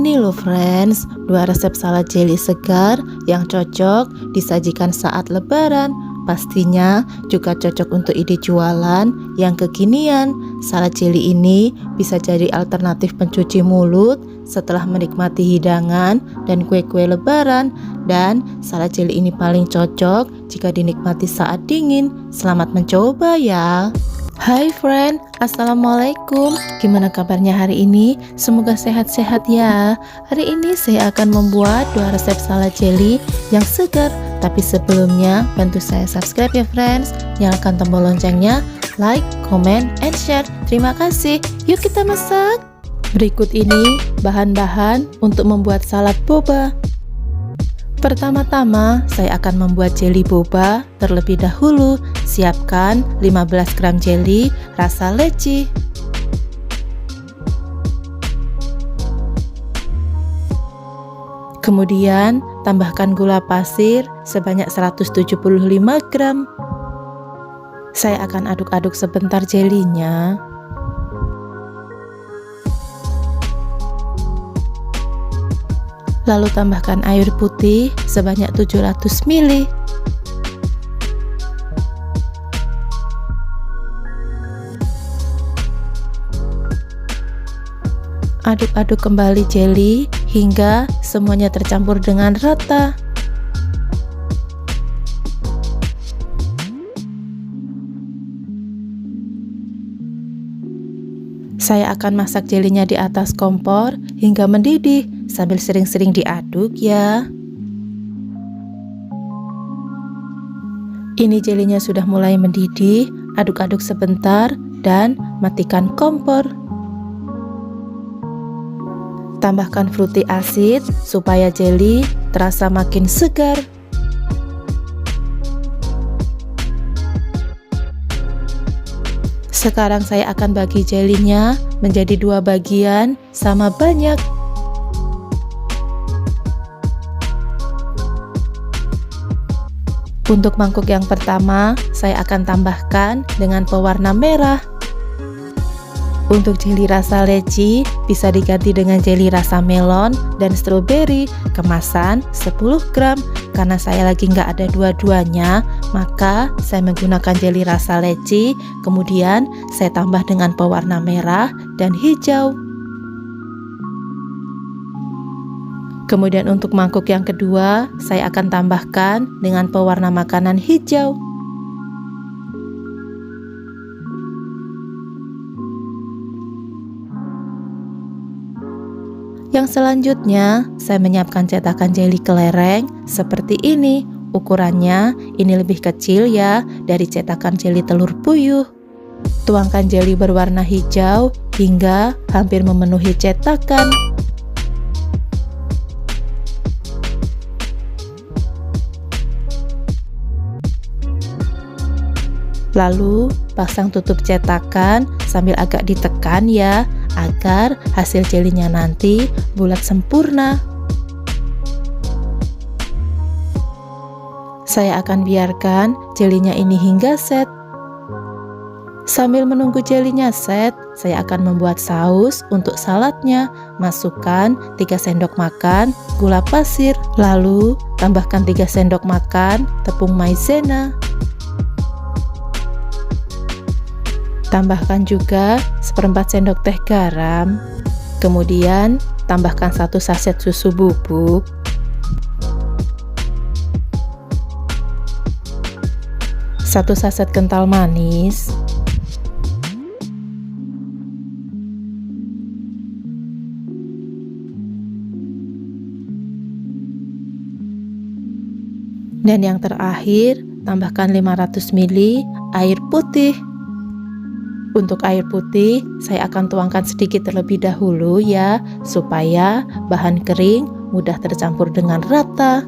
Ini loh friends, 2 resep salad jelly segar yang cocok disajikan saat lebaran. Pastinya juga cocok untuk ide jualan yang kekinian. Salad jelly ini bisa jadi alternatif pencuci mulut setelah menikmati hidangan dan kue-kue lebaran. Dan salad jelly ini paling cocok jika dinikmati saat dingin. Selamat mencoba ya. Hai friend, assalamualaikum. Gimana kabarnya hari ini? Semoga sehat-sehat ya. Hari ini saya akan membuat 2 resep salad jelly yang segar. Tapi sebelumnya bantu saya subscribe ya friends. Nyalakan tombol loncengnya, like, comment, and share. Terima kasih. Yuk kita masak. Berikut ini bahan-bahan untuk membuat salad boba. Pertama-tama, saya akan membuat jelly boba terlebih dahulu. Siapkan 15 gram jelly rasa leci. Kemudian, tambahkan gula pasir sebanyak 175 gram. Saya akan aduk-aduk sebentar jelinya. Lalu tambahkan air putih sebanyak 700 ml. Aduk-aduk kembali jelly hingga semuanya tercampur dengan rata. Saya akan masak jelinya di atas kompor hingga mendidih sambil sering-sering diaduk ya. Ini jelinya sudah mulai mendidih, aduk-aduk sebentar dan matikan kompor. Tambahkan fruity acid supaya jelly terasa makin segar. Sekarang saya akan bagi jelinya menjadi 2 bagian sama banyak. Untuk mangkuk yang pertama, saya akan tambahkan dengan pewarna merah. Untuk jelly rasa leci, bisa diganti dengan jelly rasa melon dan stroberi, kemasan 10 gram. Karena saya lagi nggak ada dua-duanya, maka saya menggunakan jelly rasa leci, kemudian saya tambah dengan pewarna merah dan hijau. Kemudian untuk mangkuk yang kedua, saya akan tambahkan dengan pewarna makanan hijau. Yang selanjutnya, saya menyiapkan cetakan jelly kelereng seperti ini. Ukurannya ini lebih kecil ya dari cetakan jelly telur puyuh. Tuangkan jelly berwarna hijau hingga hampir memenuhi cetakan. Lalu pasang tutup cetakan sambil agak ditekan ya, agar hasil jelinya nanti bulat sempurna. Saya akan biarkan jelinya ini hingga set. Sambil menunggu jelinya set, saya akan membuat saus untuk saladnya. Masukkan 3 sendok makan gula pasir, lalu tambahkan 3 sendok makan tepung maizena. Tambahkan juga 1/4 sendok teh garam. Kemudian tambahkan 1 saset susu bubuk. Satu saset kental manis. Dan yang terakhir, tambahkan 500 ml air putih. Untuk air putih, saya akan tuangkan sedikit terlebih dahulu ya, supaya bahan kering mudah tercampur dengan rata.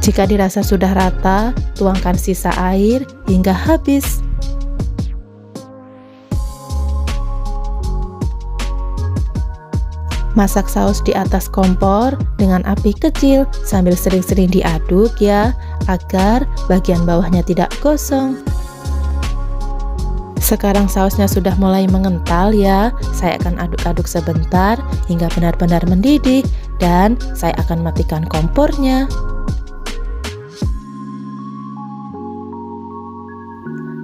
Jika dirasa sudah rata, tuangkan sisa air hingga habis. Masak saus di atas kompor dengan api kecil sambil sering-sering diaduk ya, agar bagian bawahnya tidak gosong. Sekarang sausnya sudah mulai mengental ya. Saya akan aduk-aduk sebentar hingga benar-benar mendidih dan saya akan matikan kompornya.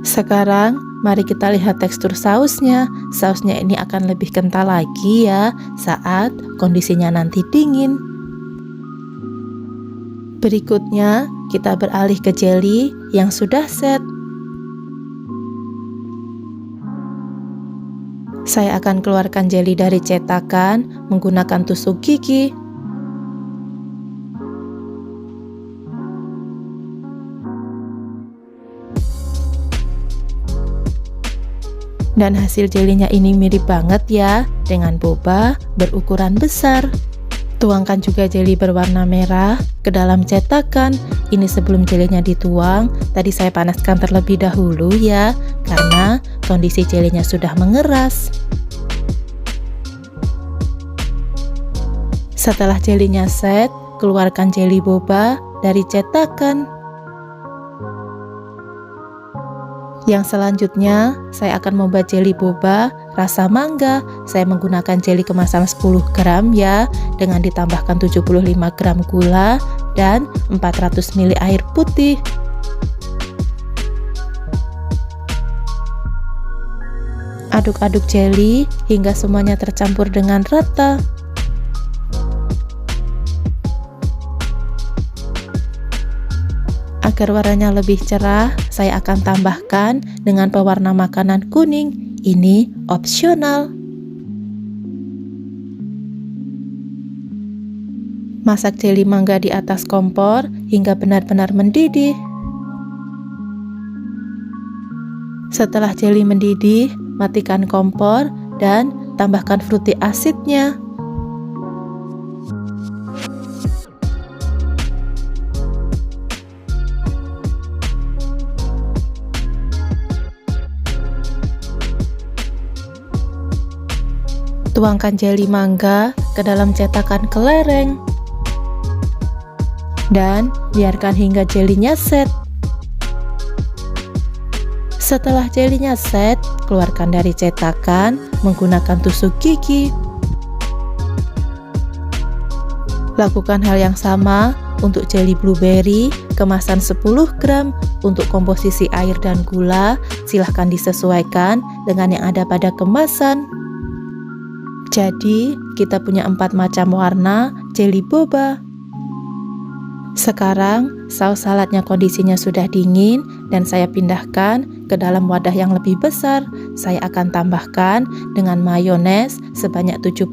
Sekarang mari kita lihat tekstur sausnya. Sausnya ini akan lebih kental lagi ya saat kondisinya nanti dingin. Berikutnya kita beralih ke jelly yang sudah set. Saya akan keluarkan jelly dari cetakan menggunakan tusuk gigi. Dan hasil jelinya ini mirip banget ya dengan boba berukuran besar. Tuangkan juga jelly berwarna merah ke dalam cetakan. Ini sebelum jelinya dituang, tadi saya panaskan terlebih dahulu ya, karena kondisi jelinya sudah mengeras. Setelah jelinya set, keluarkan jelly boba dari cetakan. Yang selanjutnya, saya akan membuat jelly boba rasa mangga. Saya menggunakan jelly kemasan 10 gram ya, dengan ditambahkan 75 gram gula dan 400 ml air putih. Aduk-aduk jelly hingga semuanya tercampur dengan rata. Agar warnanya lebih cerah, saya akan tambahkan dengan pewarna makanan kuning. Ini opsional. Masak jelly mangga di atas kompor hingga benar-benar mendidih. Setelah jelly mendidih, matikan kompor dan tambahkan fruity acidnya. Tuangkan jelly mangga ke dalam cetakan kelereng dan biarkan hingga jelinya set. Setelah jelinya set, keluarkan dari cetakan menggunakan tusuk gigi. Lakukan hal yang sama untuk jelly blueberry kemasan 10 gram. Untuk komposisi air dan gula, silahkan disesuaikan dengan yang ada pada kemasan. Jadi, kita punya 4 macam warna jelly boba. Sekarang, saus saladnya kondisinya sudah dingin dan saya pindahkan ke dalam wadah yang lebih besar. Saya akan tambahkan dengan mayones sebanyak 75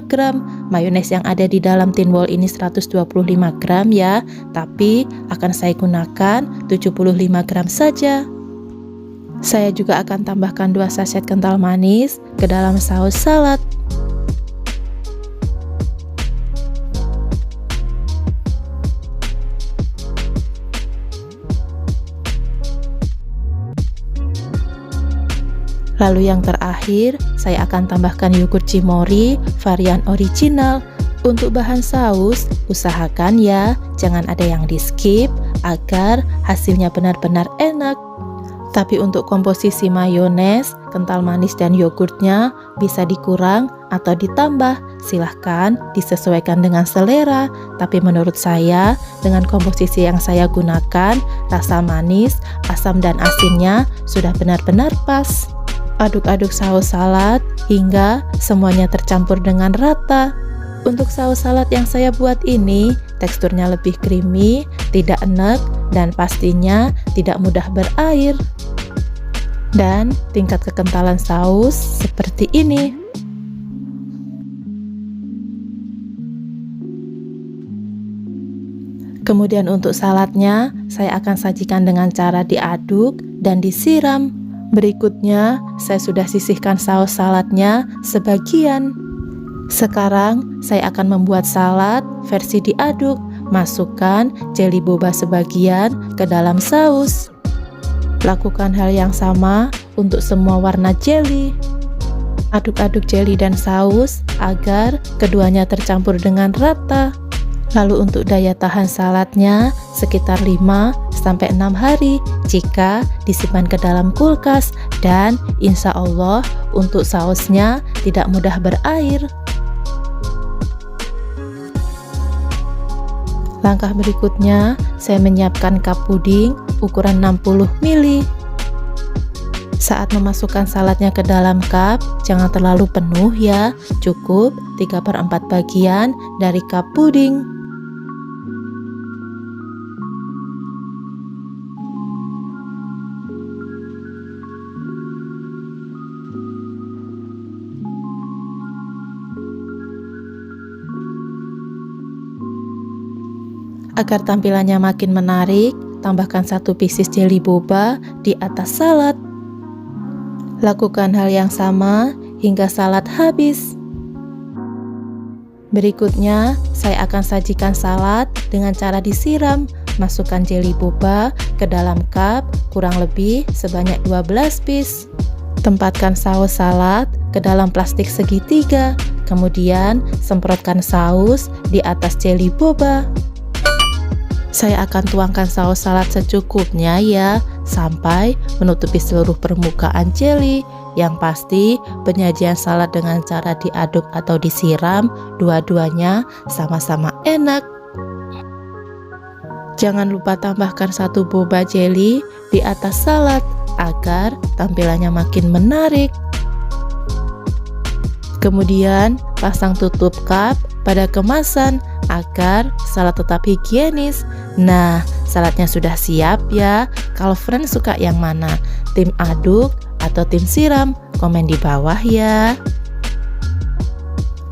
gram. Mayones yang ada di dalam tin wall ini 125 gram ya, tapi akan saya gunakan 75 gram saja. Saya juga akan tambahkan 2 sachet kental manis ke dalam saus salad. Lalu yang terakhir, saya akan tambahkan yogurt Cimory varian original. Untuk bahan saus, usahakan ya, jangan ada yang di skip agar hasilnya benar-benar enak. Tapi untuk komposisi mayones, kental manis dan yogurtnya bisa dikurang atau ditambah. Silahkan disesuaikan dengan selera. Tapi menurut saya, dengan komposisi yang saya gunakan, rasa manis, asam dan asinnya sudah benar-benar pas. Aduk-aduk saus salad hingga semuanya tercampur dengan rata. Untuk saus salad yang saya buat ini, teksturnya lebih creamy, tidak enek, dan pastinya tidak mudah berair. Dan tingkat kekentalan saus seperti ini. Kemudian untuk saladnya, saya akan sajikan dengan cara diaduk dan disiram. Berikutnya, saya sudah sisihkan saus saladnya sebagian. Sekarang, saya akan membuat salad versi diaduk. Masukkan jelly boba sebagian ke dalam saus. Lakukan hal yang sama untuk semua warna jelly. Aduk-aduk jelly dan saus agar keduanya tercampur dengan rata. Lalu untuk daya tahan saladnya sekitar 5 5-6 hari jika disimpan ke dalam kulkas, dan insya Allah untuk sausnya tidak mudah berair. Langkah berikutnya, saya menyiapkan cup puding ukuran 60 ml. Saat memasukkan saladnya ke dalam cup, jangan terlalu penuh ya, cukup 3/4 bagian dari cup puding. Agar tampilannya makin menarik, tambahkan 1 pieces jelly boba di atas salad. Lakukan hal yang sama hingga salad habis. Berikutnya, saya akan sajikan salad dengan cara disiram. Masukkan jelly boba ke dalam cup kurang lebih sebanyak 12 piece. Tempatkan saus salad ke dalam plastik segitiga, kemudian semprotkan saus di atas jelly boba. Saya akan tuangkan saus salad secukupnya ya, sampai menutupi seluruh permukaan jelly. Yang pasti, penyajian salad dengan cara diaduk atau disiram, dua-duanya sama-sama enak. Jangan lupa tambahkan 1 boba jelly di atas salad agar tampilannya makin menarik. Kemudian, pasang tutup cup pada kemasan agar salad tetap higienis. Nah, saladnya sudah siap ya. Kalau friend suka yang mana? Tim aduk atau tim siram? Komen di bawah ya.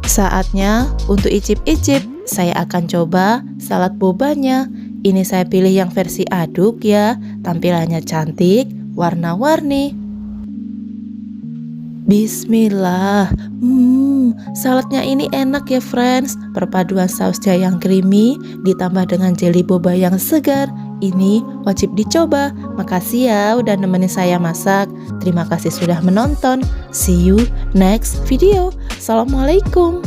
Saatnya untuk icip-icip. Saya akan coba salad bobanya. Ini saya pilih yang versi aduk ya. Tampilannya cantik, warna-warni. Bismillah. Saladnya ini enak ya friends. Perpaduan sausnya yang creamy ditambah dengan jelly boba yang segar. Ini wajib dicoba. Makasih ya udah nemenin saya masak. Terima kasih sudah menonton. See you next video. Assalamualaikum.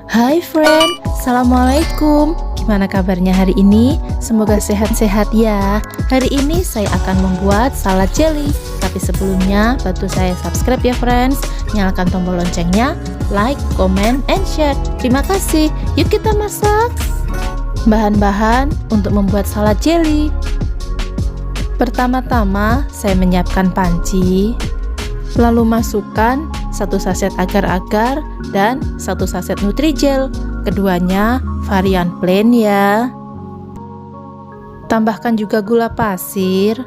Hai friend, Assalamualaikum. Gimana kabarnya hari ini? Semoga sehat-sehat ya. Hari ini saya akan membuat salad jelly. Tapi sebelumnya bantu saya subscribe ya friends. Nyalakan tombol loncengnya, like, comment, and share. Terima kasih. Yuk kita masak. Bahan-bahan untuk membuat salad jelly. Pertama-tama saya menyiapkan panci. Lalu masukkan 1 saset agar-agar dan 1 saset Nutrijel. Keduanya varian plain ya. Tambahkan juga gula pasir.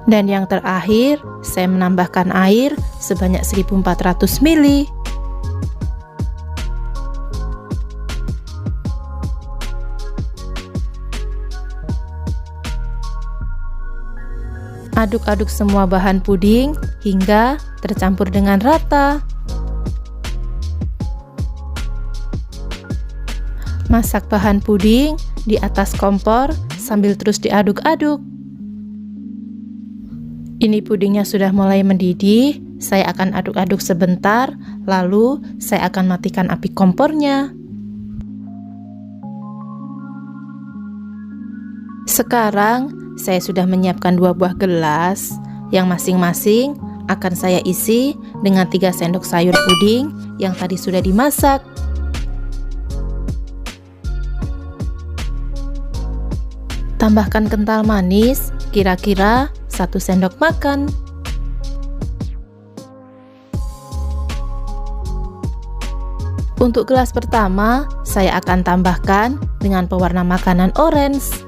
Dan yang terakhir, saya menambahkan air sebanyak 1400 ml. Aduk-aduk semua bahan puding hingga tercampur dengan rata. Masak bahan puding di atas kompor sambil terus diaduk-aduk. Ini pudingnya sudah mulai mendidih. Saya akan aduk-aduk sebentar, lalu saya akan matikan api kompornya. Sekarang saya sudah menyiapkan 2 buah gelas yang masing-masing akan saya isi dengan 3 sendok sayur puding yang tadi sudah dimasak. Tambahkan kental manis kira-kira 1 sendok makan. Untuk gelas pertama, saya akan tambahkan dengan pewarna makanan orange.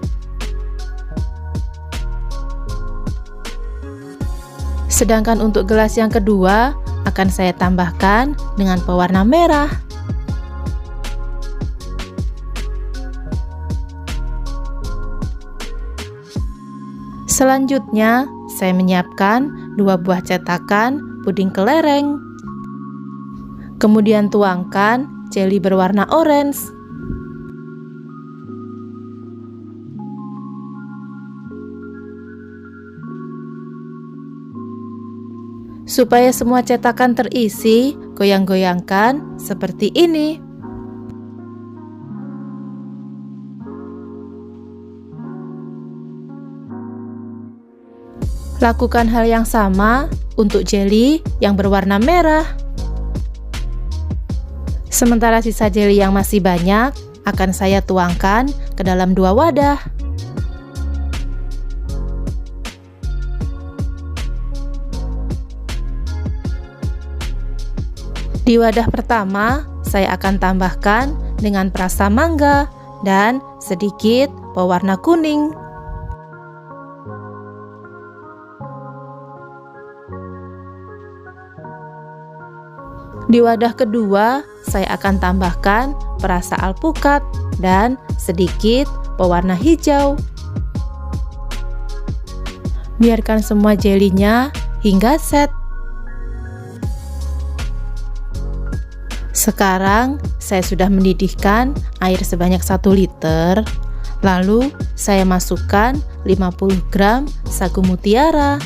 Sedangkan untuk gelas yang kedua akan saya tambahkan dengan pewarna merah. Selanjutnya, saya menyiapkan 2 buah cetakan puding kelereng. Kemudian tuangkan jelly berwarna orange. Supaya semua cetakan terisi, goyang-goyangkan seperti ini. Lakukan hal yang sama untuk jelly yang berwarna merah. Sementara sisa jelly yang masih banyak akan saya tuangkan ke dalam 2 wadah. Di wadah pertama, saya akan tambahkan dengan perasa mangga dan sedikit pewarna kuning. Di wadah kedua, saya akan tambahkan perasa alpukat dan sedikit pewarna hijau. Biarkan semua jelinya hingga set. Sekarang saya sudah mendidihkan air sebanyak 1 liter. Lalu saya masukkan 50 gram sagu mutiara.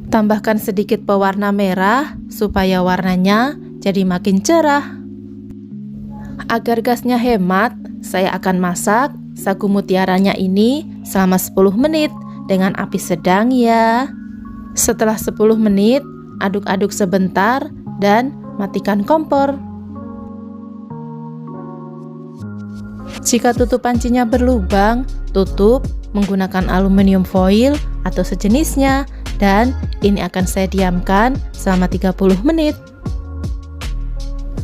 Tambahkan sedikit pewarna merah supaya warnanya jadi makin cerah. Agar gasnya hemat, saya akan masak sagu mutiaranya ini selama 10 menit dengan api sedang ya. Setelah 10 menit, aduk-aduk sebentar dan matikan kompor. Jika tutup pancinya berlubang, tutup menggunakan aluminium foil atau sejenisnya, dan ini akan saya diamkan selama 30 menit.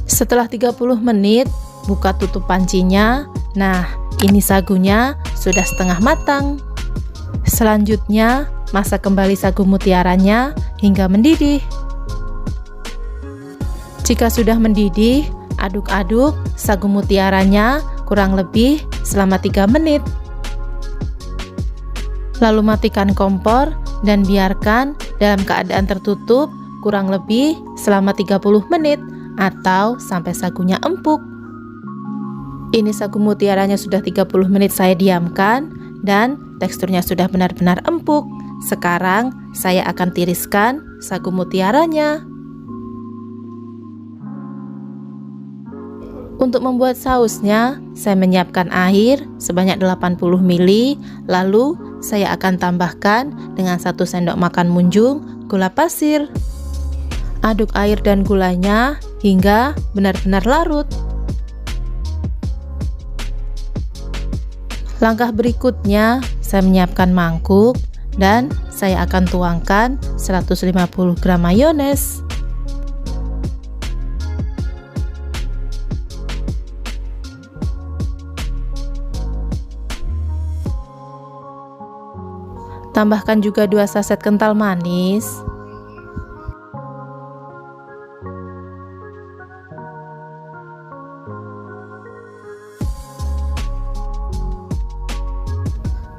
Setelah 30 menit, buka tutup pancinya. Nah, ini sagunya sudah setengah matang. Selanjutnya, masak kembali sagu mutiaranya hingga mendidih. Jika sudah mendidih, aduk-aduk sagu mutiaranya kurang lebih selama 3 menit. Lalu matikan kompor dan biarkan dalam keadaan tertutup kurang lebih selama 30 menit atau sampai sagunya empuk. Ini sagu mutiaranya sudah 30 menit saya diamkan dan teksturnya sudah benar-benar empuk. Sekarang saya akan tiriskan sagu mutiaranya. Untuk membuat sausnya, saya menyiapkan air sebanyak 80 ml, lalu saya akan tambahkan dengan 1 sendok makan munjung gula pasir. Aduk air dan gulanya hingga benar-benar larut. Langkah berikutnya, saya menyiapkan mangkuk dan saya akan tuangkan 150 gram mayones. Tambahkan juga 2 saset kental manis.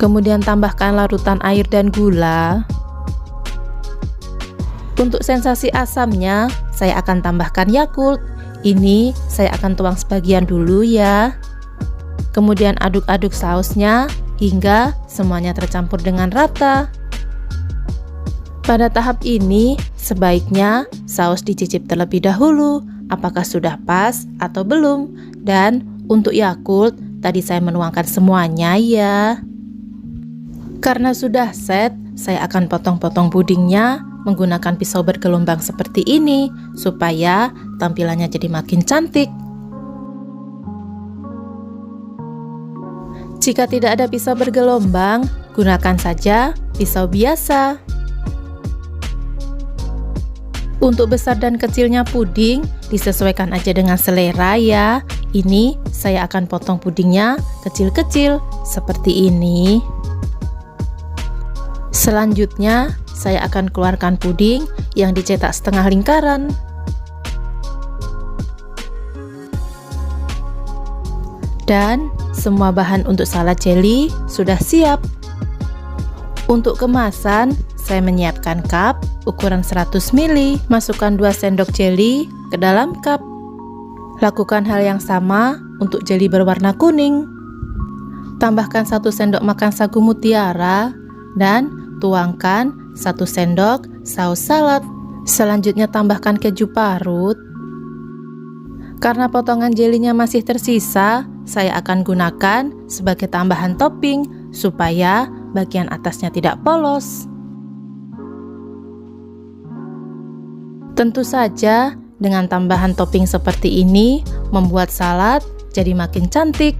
Kemudian tambahkan larutan air dan gula. Untuk sensasi asamnya, saya akan tambahkan Yakult. Ini saya akan tuang sebagian dulu ya. Kemudian aduk-aduk sausnya hingga semuanya tercampur dengan rata. Pada tahap ini, sebaiknya saus dicicip terlebih dahulu apakah sudah pas atau belum. Dan untuk Yakult, tadi saya menuangkan semuanya ya. Karena sudah set, saya akan potong-potong pudingnya menggunakan pisau bergelombang seperti ini supaya tampilannya jadi makin cantik. Jika tidak ada pisau bergelombang, gunakan saja pisau biasa. Untuk besar dan kecilnya puding disesuaikan aja dengan selera ya. Ini saya akan potong pudingnya kecil-kecil seperti ini. Selanjutnya, saya akan keluarkan puding yang dicetak setengah lingkaran. Dan semua bahan untuk salad jelly sudah siap. Untuk kemasan, saya menyiapkan cup ukuran 100 ml. Masukkan 2 sendok jelly ke dalam cup. Lakukan hal yang sama untuk jelly berwarna kuning. Tambahkan 1 sendok makan sagu mutiara dan tuangkan 1 sendok saus salad. Selanjutnya tambahkan keju parut. Karena potongan jelinya masih tersisa, saya akan gunakan sebagai tambahan topping supaya bagian atasnya tidak polos. Tentu saja, dengan tambahan topping seperti ini membuat salad jadi makin cantik.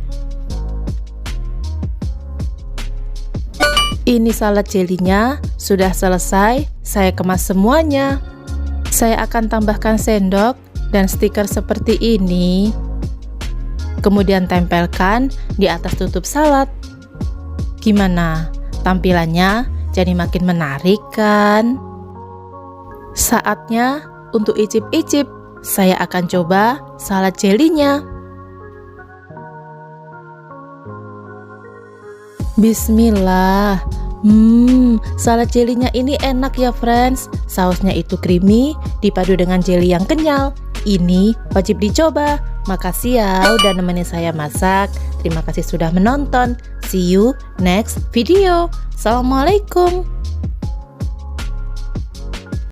Ini salad jelinya sudah selesai, saya kemas semuanya. Saya akan tambahkan sendok dan stiker seperti ini. Kemudian tempelkan di atas tutup salad. Gimana? Tampilannya jadi makin menarik kan? Saatnya untuk icip-icip. Saya akan coba salad jelinya. Bismillah. Salad jelinya ini enak ya friends. Sausnya itu creamy, dipadu dengan jeli yang kenyal. Ini wajib dicoba. Makasih ya udah nemenin saya masak. Terima kasih sudah menonton. See you next video. Assalamualaikum.